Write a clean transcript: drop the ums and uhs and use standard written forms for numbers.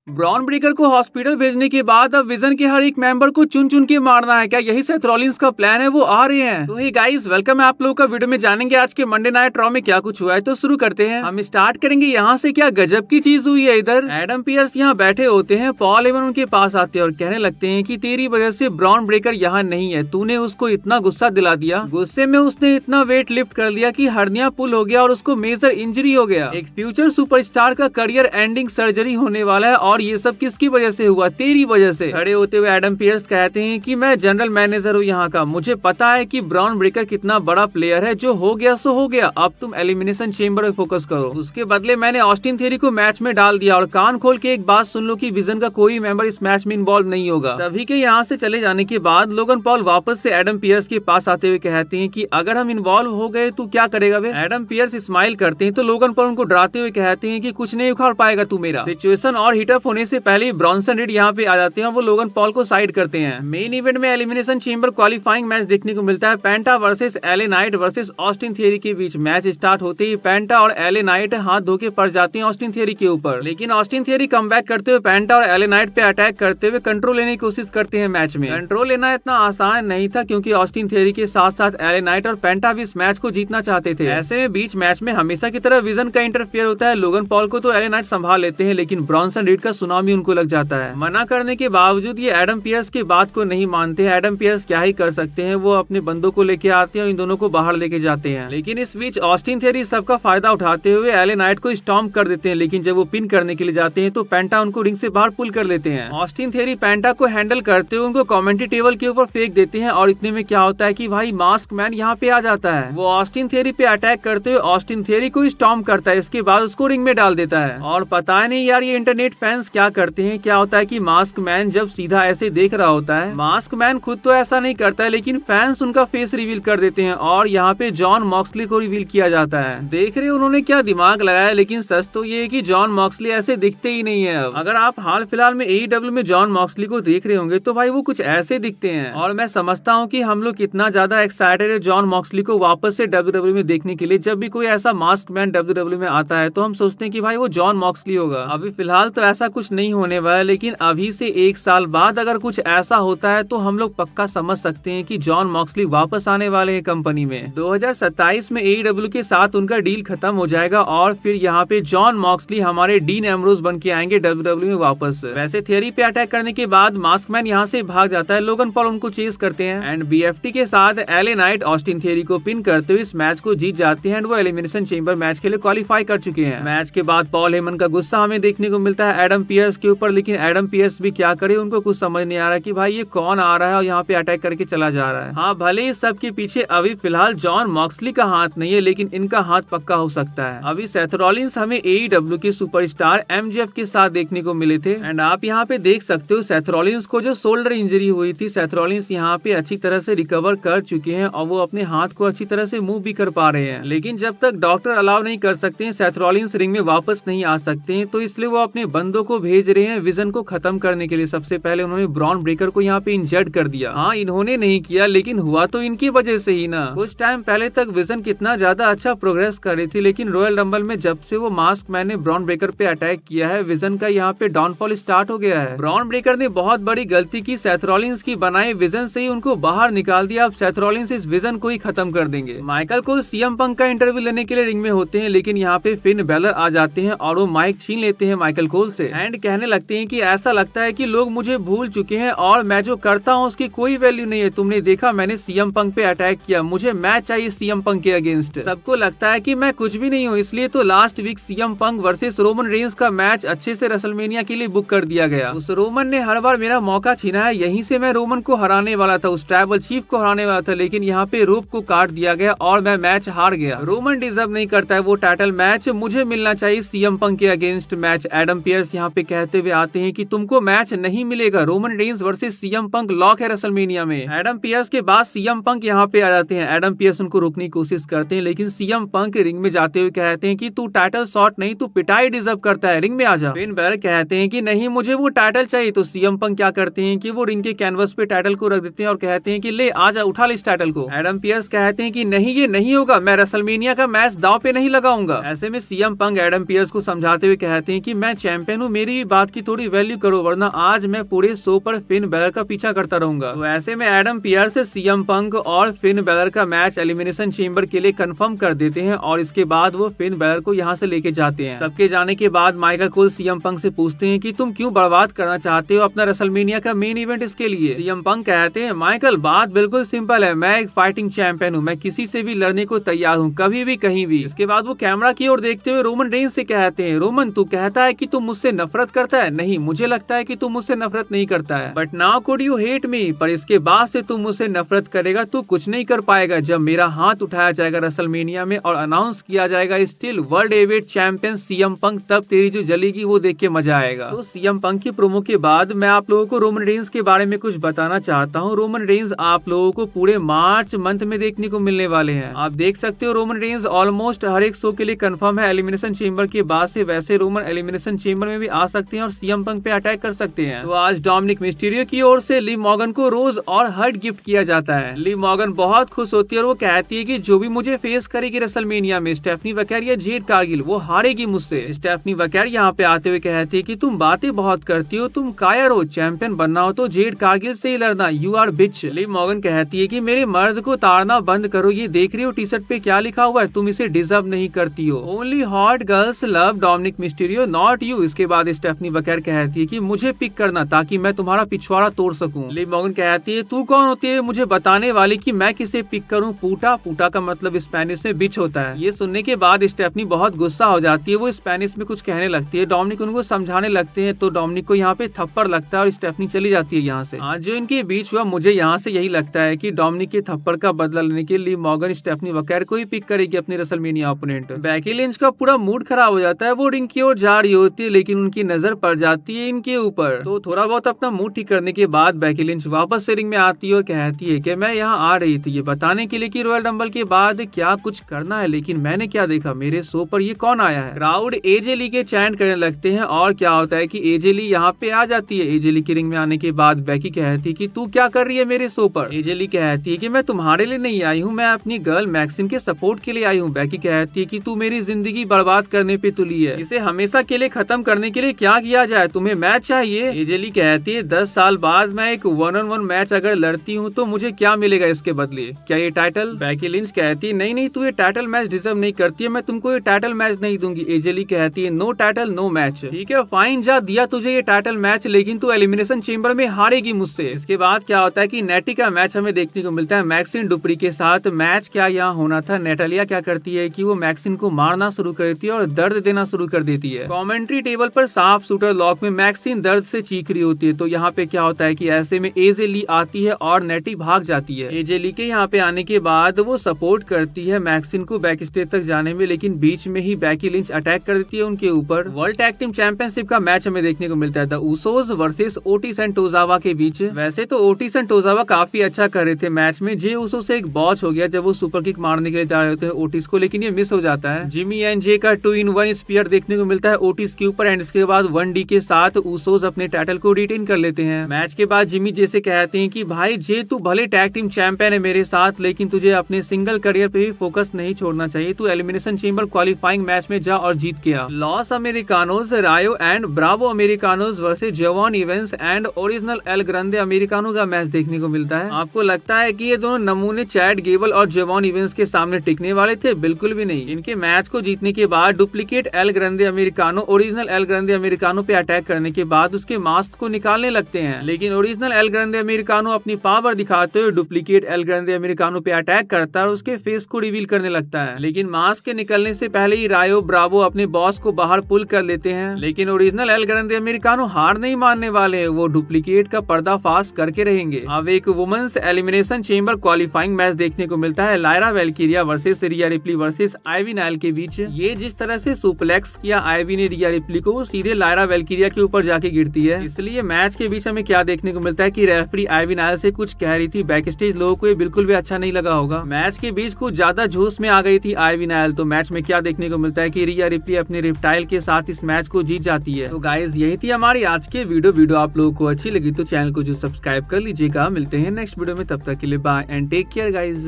Bron Breakker को hospital भेजने के बाद अब विजन के हर एक मेंबर को चुन चुन के मारना है। क्या यही सेथ रॉलिंस का प्लान है? वो आ रहे हैं। तो हे गाइस, वेलकम है आप लोगों का। वीडियो में जानेंगे आज के मंडे नाइट रॉ में क्या कुछ हुआ है। तो शुरू करते हैं। हम स्टार्ट करेंगे यहाँ से। क्या गजब की चीज हुई है। इधर एडम पियर्स यहाँ बैठे होते हैं, पॉल हेमन उनके पास आते हैं और कहने लगते हैं कि तेरी वजह से ब्रॉन ब्रेकर यहाँ नहीं है, तूने उसको इतना गुस्सा दिला दिया। गुस्से में उसने इतना वेट लिफ्ट कर लिया कि हर्निया पुल हो गया और उसको मेजर इंजरी हो गया। एक फ्यूचर सुपरस्टार का करियर एंडिंग सर्जरी होने वाला है और ये सब किसकी वजह से हुआ? तेरी वजह से। खड़े होते हुए एडम पियर्स कहते हैं कि मैं जनरल मैनेजर हूँ यहाँ का, मुझे पता है कि ब्रॉन ब्रेकर कितना बड़ा प्लेयर है। जो हो गया सो हो गया, अब तुम एलिमिनेशन चेंबर में फोकस करो। उसके बदले मैंने ऑस्टिन थियरी को मैच में डाल दिया और कान खोल के एक बात सुन लो कि विजन का कोई मेंबर इस मैच में इन्वॉल्व नहीं होगा। सभी के यहाँ से चले जाने के बाद लोगन पॉल वापस से एडम पियर्स के पास आते हुए कहते हैं कि अगर हम इन्वॉल्व हो गए तो क्या करेगा वे? एडम पियर्स स्माइल करते हैं तो लोगन पॉल उनको डराते हुए कहते हैं कि कुछ नहीं उखाड़ पाएगा तू मेरा। सिचुएशन और हीटअप होने से पहले ब्रॉन्सन रीड यहाँ पे आ जाते हैं। वो लोगन पॉल को साइड करते हैं। मेन इवेंट में एलिमिनेशन चेंबर क्वालिफाइंग मैच देखने को मिलता है। Penta versus LA Knight versus Austin Theory के बीच। मैच स्टार्ट होते ही पेंटा और एले नाइट हाथ धो के पड़ जाते हैं ऑस्टिन थियरी के ऊपर, लेकिन ऑस्टिन थियरी कमबैक करते हुए पेंटा और एले नाइट पे अटैक करते हुए कंट्रोल लेने की कोशिश करते हैं। मैच में कंट्रोल लेना इतना आसान नहीं था क्योंकि ऑस्टिन थियरी के साथ साथ एले नाइट और पेंटा भी इस मैच को जीतना चाहते थे। ऐसे में बीच मैच में हमेशा की तरह विजन का इंटरफेयर होता है। लोगन पॉल को तो एले नाइट संभाल लेते हैं, लेकिन ब्रॉन्सन रीड का सुनामी उनको लग जाता है। मना करने के बावजूद ये एडम पियर्स की बात को नहीं मानते। एडम पियर्स क्या ही कर सकते हैं, वो अपने बंदों को लेके आते हैं और इन दोनों को बाहर लेके जाते हैं। लेकिन इस बीच ऑस्टिन थियरी सबका फायदा उठाते हुए एले नाइट को स्टॉम्प कर देते हैं, लेकिन जब वो पिन करने के लिए जाते हैं तो पेंटा उनको रिंग से बाहर पुल कर लेते हैं। ऑस्टिन थियरी पेंटा को हैंडल करते हुए उनको कमेंट्री टेबल के ऊपर फेंक देते हैं और इतने में क्या होता है कि भाई मास्क मैन यहाँ पे आ जाता है। वो ऑस्टिन थियरी पे अटैक करते हुए ऑस्टिन थियरी को स्टॉम्प करता है, इसके बाद उसको रिंग में डाल देता है। और पता नहीं यार ये इंटरनेट फैंस क्या करते हैं। क्या होता है कि मास्क मैन जब सीधा ऐसे देख रहा होता है, मास्क मैन खुद तो ऐसा नहीं करता है, लेकिन फैंस उनका फेस रिवील कर देते हैं और यहाँ पे जॉन मॉक्सली को रिवील किया जाता है। देख रहे उन्होंने क्या दिमाग लगाया, लेकिन सच तो ये है कि जॉन मॉक्सली ऐसे दिखते ही नहीं है। अब अगर आप हाल फिलहाल में AEW में जॉन मॉक्सली को देख रहे होंगे तो भाई वो कुछ ऐसे दिखते हैं। और मैं समझता हूँ कि हम लोग कितना ज्यादा एक्साइटेड है जॉन मॉक्सली को वापस से WWE में देखने के लिए। जब भी कोई ऐसा मास्क मैन WWE में आता है तो हम सोचते हैं कि भाई वो जॉन मॉक्सली होगा। अभी फिलहाल तो ऐसा कुछ नहीं होने वाला है, लेकिन अभी से 1 साल बाद अगर कुछ ऐसा होता है तो हम लोग पक्का समझ सकते हैं कि जॉन मॉक्सली वापस आने वाले हैं कंपनी में। 2027 में AEW के साथ उनका डील खत्म हो जाएगा और फिर यहाँ पे जॉन मॉक्सली हमारे डीन एम्ब्रोज बन के आएंगे WWE में वापस। वैसे थियरी पे अटैक करने के बाद मास्कमैन यहाँ से भाग जाता है। लोगन पॉल उनको चेस करते हैं एंड BFT के साथ एले नाइट ऑस्टिन थियरी को पिन करते हुए इस मैच को जीत जाते हैं एंड वो एलिमिनेशन चेंबर मैच के लिए क्वालिफाई कर चुके हैं। मैच के बाद पॉल हेमन का गुस्सा हमें देखने को मिलता है एडम पियर्स के ऊपर, लेकिन एडम पियर्स भी क्या करे, उनको कुछ समझ नहीं आ रहा कि भाई ये कौन आ रहा है और यहाँ पे अटैक करके चला जा रहा है। हाँ, भले ही सबके पीछे अभी फिलहाल जॉन मॉक्सली का हाथ नहीं है, लेकिन इनका हाथ पक्का हो सकता है। अभी सेथ रॉलिंस हमें AEW के सुपरस्टार MJF के साथ देखने को मिले थे एंड आप यहाँ पे देख सकते हो सेथ रॉलिंस को जो शोल्डर इंजरी हुई थी, सेथ रॉलिंस यहाँ पे अच्छी तरह से रिकवर कर चुके हैं और वो अपने हाथ को अच्छी तरह से मूव भी कर पा रहे हैं। लेकिन जब तक डॉक्टर अलाउ नहीं कर सकते हैं सेथ रॉलिंस रिंग में वापस नहीं आ सकते हैं, तो इसलिए वो अपने बंदों को भेज रहे हैं विजन को खत्म करने के लिए। सबसे पहले उन्होंने ब्रॉन ब्रेकर को यहाँ पे इंजर्ड कर दिया। हाँ, इन्होंने नहीं किया, लेकिन हुआ तो इनकी वजह से ही ना। कुछ टाइम पहले तक विजन कितना ज्यादा अच्छा प्रोग्रेस कर रही थी, लेकिन रॉयल रंबल में जब से वो मास्क मैन ने ब्रॉन ब्रेकर पे अटैक किया है, विजन का यहाँ पे डाउनफॉल स्टार्ट हो गया है। ब्रॉन ब्रेकर ने बहुत बड़ी गलती की, सेथ रॉलिंस की बनाई विजन से ही उनको बाहर निकाल दिया। अब सेथ रॉलिंस इस विजन को ही खत्म कर देंगे। माइकल कोल CM पंक का इंटरव्यू लेने के लिए रिंग में होते हैं, लेकिन यहाँ पे फिन बैलर आ जाते हैं और वो माइक छीन लेते हैं माइकल कोल से एंड कहने लगते हैं कि ऐसा लगता है कि लोग मुझे भूल चुके हैं और मैं जो करता हूँ उसकी कोई वैल्यू नहीं है। तुमने देखा मैंने CM पंक पे अटैक किया, मुझे मैच चाहिए CM पंक के अगेंस्ट। सबको लगता है कि मैं कुछ भी नहीं हूँ, इसलिए तो last week CM Punk versus Roman Reigns का मैच अच्छे से रेसलमेनिया के लिए बुक कर दिया गया। उस रोमन ने हर बार मेरा मौका छीना है, यहीं से मैं रोमन को हराने वाला था, उस ट्राइबल चीफ को हराने वाला था, लेकिन यहाँ पे रोप को काट दिया गया और मैं मैच हार गया। रोमन डिजर्व नहीं करता है वो टाइटल मैच, मुझे मिलना चाहिए CM पंक के अगेंस्ट मैच। एडम पियर्स यहाँ पे कहते हुए आते हैं कि तुमको मैच नहीं मिलेगा, रोमन रेंस वर्सेस CM पंक लॉक है रेसलमेनिया में। एडम पियर्स के बाद CM पंक यहाँ पे आ जाते हैं। एडम पियर्स उनको रोकने की कोशिश करते हैं, लेकिन CM पंक रिंग में जाते हुए कहते हैं कि तू टाइटल शॉट नहीं, तू पिटाई डिजर्व करता है, रिंग में आ जा। फिन बैलर कहते हैं कि नहीं, मुझे वो टाइटल चाहिए। तो CM पंक क्या करते हैं कि वो रिंग के कैनवस पे टाइटल को रख देते हैं और कहते हैं कि ले आजा, उठा ले इस टाइटल को। एडम पियर्स कहते हैं कि नहीं, ये नहीं होगा, मैं रेसलमेनिया का मैच दांव पे नहीं लगाऊंगा। ऐसे में CM पंक एडम पियर्स को समझाते हुए कहते हैं कि मैं चैंपियन हूँ, मेरी बात की थोड़ी वैल्यू करो, वरना आज मैं पूरे शो पर फिन बैलर का पीछा करता रहूंगा। तो ऐसे में एडम पियर्स से सीएम पंक और फिन बैलर का मैच एलिमिनेशन चेंबर के लिए कंफर्म कर देते हैं और इसके बाद वो फिन बैलर को यहाँ से लेके जाते हैं। सबके जाने के बाद माइकल कोल सीएम पंक से पूछते हैं कि तुम क्यों बर्बाद करना चाहते हो अपना रेसलमेनिया का मेन इवेंट इसके लिए। सीएम पंक कहते हैं माइकल बात बिल्कुल सिंपल है, मैं एक फाइटिंग चैंपियन हूँ, मैं किसी से भी लड़ने को तैयार हूँ, कभी भी कहीं भी। इसके बाद वो कैमरा की ओर देखते हुए रोमन रेंज से कहते हैं रोमन तू कहता है कि तुम मुझसे नफरत करता है, नहीं मुझे लगता है कि तुम मुझसे नफरत नहीं करता है, but now could you hate me, पर इसके बाद से तुम मुझसे नफरत करेगा तू कुछ नहीं कर पाएगा। जब मेरा हाथ उठाया जाएगा रेसलमेनिया में और अनाउंस किया जाएगा still world heavyweight champion CM Punk, तब तेरी जो जलेगी वो देख के मजा आएगा। तो सीएम पंक की प्रोमो के बाद मैं आप लोगों को रोमन रेंज के बारे में कुछ बताना चाहता हूँ। रोमन रेंज आप लोगों को पूरे मार्च मंथ में देखने को मिलने वाले हैं। आप देख सकते हो रोमन रेंज ऑलमोस्ट हर एक शो के लिए कंफर्म है एलिमिनेशन चेंबर के बाद से। वैसे रोमन एलिमिनेशन चेंबर में भी आ सकते हैं और सीएम पंक पे अटैक कर सकते हैं। तो आज डोमिनिक मिस्टीरियो की ओर से लिव मॉर्गन को रोज और हर्ट गिफ्ट किया जाता है। लिव मॉर्गन बहुत खुश होती है और वो कहती है कि जो भी मुझे फेस करेगी रेसलमेनिया में, स्टेफनी वैकेर या जेड कारगिल, वो हारेगी मुझसे। स्टेफनी वैकेर यहाँ पे आते हुए कहती है कि तुम बातें बहुत करती हो, तुम कायर हो, चैंपियन बनना हो तो जेड कारगिल से ही लड़ना, you are bitch. Liv Morgan कहती है कि मेरे मर्द को ताड़ना बंद करो, ये देख रही हो टी शर्ट पे क्या लिखा हुआ है, तुम इसे डिजर्व नहीं करती हो। Only hot girls love Dominik Mysterio not you. इसके बाद स्टेफनी वैकेर कहती है कि मुझे पिक करना ताकि मैं तुम्हारा पिछवाड़ा तोड़ सकूं। लिव मॉर्गन कहती है तू कौन होती है मुझे बताने वाली कि मैं किसे पिक करूं। पूटा, पूटा का मतलब स्पेनिश में बिच होता है। ये सुनने के बाद स्टेफनी बहुत गुस्सा हो जाती है, वो स्पेनिश में कुछ कहने लगती है। डोमिनिक उनको समझाने लगते हैं तो डोमिनिक को यहाँ पे थप्पड़ लगता है और स्टेफनी चली जाती है यहाँ से। आज जो इनके बीच हुआ मुझे यहाँ से यही लगता है कि डोमिनिक के थप्पड़ का बदला लेने के लिए मॉर्गन स्टेफनी वैकेर को ही पिक करेगी अपनी रेसलमेनिया ओपोनेंट। बेकी लिंच का पूरा मूड खराब हो जाता है, वो रिंग की ओर जा रही होती है लेकिन उनकी नजर पड़ जाती है इनके ऊपर। तो थोड़ा बहुत अपना मूड ठीक करने के बाद बेकी लिंच वापस से रिंग में आती है और कहती है कि मैं यहाँ आ रही थी ये बताने के लिए कि रॉयल रंबल के बाद क्या कुछ करना है, लेकिन मैंने क्या देखा, मेरे शो पर ये कौन आया है। क्राउड एजे ली के चैंट करने लगते हैं और क्या होता है कि एजे ली यहाँ पे आ जाती है। एजे ली की रिंग में आने के बाद बेकी कहती है कि तू क्या कर रही है मेरे शो पर। एजे ली कहती है कि मैं तुम्हारे लिए नहीं आई हूँ, मैं अपनी गर्ल मैक्सिम के सपोर्ट के लिए आई हूँ। बेकी कहती है कि तू मेरी जिंदगी बर्बाद करने पे तुली है, इसे हमेशा के लिए खत्म करने के लिए क्या किया जाए, तुम्हें मैच चाहिए। एजे ली कहती है 10 साल बाद मैं एक 1-on-1 मैच अगर लड़ती हूँ तो मुझे क्या मिलेगा इसके बदले, क्या ये टाइटल। बेकी लिंच कहती है नहीं नहीं तू ये टाइटल मैच डिजर्व नहीं करती है, मैं तुमको ये टाइटल मैच नहीं दूंगी। एजे ली कहती है नो टाइटल नो मैच। ठीक है फाइन, जा दिया तुझे ये टाइटल मैच, लेकिन तू एलिमिनेशन चेंबर में हारेगी मुझसे। इसके बाद क्या होता है कि नेटी का मैच हमें देखने को मिलता है मैक्सिन डुप्री के साथ। मैच क्या यहाँ होना था, नेटालिया क्या करती है कि वो मैक्सिन को मारना शुरू करती है और दर्द देना शुरू कर देती है। कमेंट्री टेबल पर साफ शूटर लॉक में मैक्सिन दर्द से चीख रही होती है। तो यहाँ पे क्या होता है कि ऐसे में एजे ली आती है और नेटी भाग जाती है। एजे ली के यहाँ पे आने के बाद वो सपोर्ट करती है मैक्सिन को बैक स्टेज तक जाने में, लेकिन बीच में ही बेकी लिंच अटैक कर देती है उनके ऊपर। वर्ल्ड टैग टीम चैंपियनशिप का मैच हमें देखने को मिलता है the Usos versus Otis and Tozawa के बीच। वैसे तो ओटिस एंड टोजावा काफी अच्छा कर रहे थे मैच में। जे उसो से एक बॉच हो गया जब वो सुपर किक मारने के लिए जा रहे थे ओटिस को, लेकिन ये मिस हो जाता है। जिमी एंड जे का 2-in-1 स्पीयर देखने को मिलता है ओटिस के ऊपर एंड इसके बाद 1D के साथ उसोस अपने टाइटल को रिटेन कर लेते हैं। मैच के बाद जिमी जे से कहते हैं कि भाई जे तू भले टैग टीम चैंपियन है मेरे साथ, लेकिन तुझे अपने सिंगल करियर पे भी फोकस नहीं छोड़ना चाहिए। तू एलिमिनेशन चेंबर क्वालिफाइंग मैच में जा और जीत के आ। Los Americanos Rayo and Bravo Americanos versus Je'Von Evans and original El Grande Americano का मैच देखने को मिलता है। आपको लगता है कि ये दोनों नमूने चैड गेबल और जेवॉन इवेंट्स के सामने टिकने वाले थे? बिल्कुल भी नहीं। इनके मैच को जीतने के बाद duplicate El Grande Americano original El Grande Americano पे अटैक करने के बाद उसके मास्क को निकालने लगते हैं, लेकिन ओरिजिनल एल ग्रंदे अमेरिकानो अपनी पावर दिखाते हुए डुप्लीकेट एल ग्रंदे अमेरिकानो पे अटैक करता है और उसके फेस को रिवील करने लगता है। लेकिन मास्क के निकलने से पहले ही रायो ब्रावो अपने बॉस को बाहर पुल कर लेते हैं, लेकिन ओरिजिनल एल ग्रंदे अमेरिकानो हार नहीं मानने वाले हैं, वो डुप्लीकेट का पर्दाफाश करके रहेंगे। अब एक women's elimination chamber qualifying match देखने को मिलता है Lyra Valkyria versus Rhea Ripley versus Ivy Nile के बीच। ये जिस तरह से सुप्लेक्स किया आइवी ने रिया रिप्ली को, वो सीधे लायरा वेल्किरिया के ऊपर जाके गिरती है। इसलिए मैच के बीच हमें क्या देखने को मिलता है कि रेफरी आइवी नाइल से कुछ कह रही थी बैक स्टेज, लोगों को ये बिल्कुल भी अच्छा नहीं लगा होगा। मैच के बीच कुछ ज्यादा जोश में आ गई थी आइवी नाइल। तो मैच में क्या देखने को मिलता है कि रिया रिप्ली अपने रिप्टाइल के साथ इस मैच को जीत जाती है। तो गाइज यही थी हमारी आज के वीडियो आप लोगों को अच्छी लगी तो चैनल को जो सब्सक्राइब कर लीजिएगा। मिलते हैं नेक्स्ट वीडियो में, तब तक के लिए bye and take care guys.